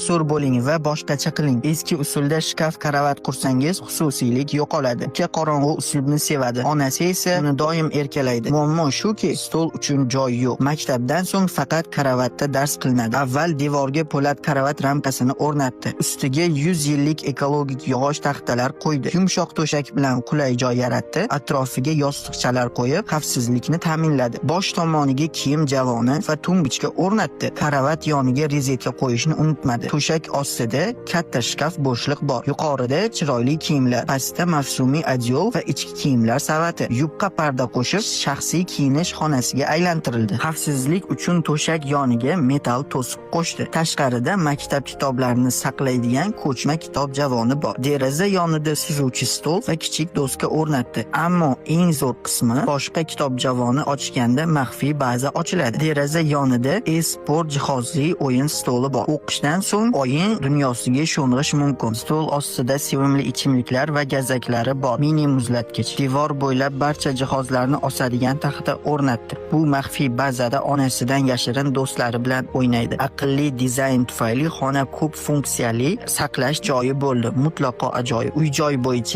Jasur bo'ling va boshqacha qiling. Eski usulda shkaf karavot qursangiz xususiylik yo'qoladi. Uka qorong'u uslubni sevadi. Onasi esa uni doim erkalaydi. Muammo shuki, stol uchun joy yo'q. Maktabdan so'ng faqat karavotda dars qilinadi. Avval devorga po'lat karavot ramkasini o'rnatdi. Ustiga 100 yillik ekologik yog'och taxtalar qo'ydi. Yumshoq to'shak bilan qulay joy yaratdi. Atrofiga yostiqchalar qo'yib, xavfsizlikni ta'minladi. Bosh tomoniga kiyim javoni va tumbichka o'rnatdi. Karavot yoniga rezetka qo'yishni unutmadi. To'shak ostida katta shkaf bo'shliq bor. Yuqorida chiroyli kiyimlar, pastda mavsumiy adyol va ichki kiyimlar savati. Yupqa parda qo'shib, shaxsiy kiyinish xonasiga aylantirildi. Xavfsizlik uchun to'shak yoniga metal to'siq qo'shdi. Tashqarida maktab kitoblarini saqlaydigan ko'chma kitob javoni bor. Deraza yonida suzuvchi stol va kichik doska o'rnatdi. Ammo eng zo'r qismi, boshqa kitob javoni ochganda maxfiy baza ochiladi. Deraza yonida e-sport jihozli o'yin stoli bor. O'qishdan so'ng o'yin dunyosiga sho'ng'ish mumkin. Stol ostida sevimli ichimliklar va gazaklari bor. Mini muzlatgich. Devor bo'ylab barcha jihozlarni osadigan taxta o'rnatdi. Bu maxfiy bazada onasidan yashirin do'stlari bilan o'ynaydi. Aqlli dizayn tufayli xona ko'p funksiyali saqlash joyi bo'ldi. Mutlaqo ajoyib. Uy-joy bo'yicha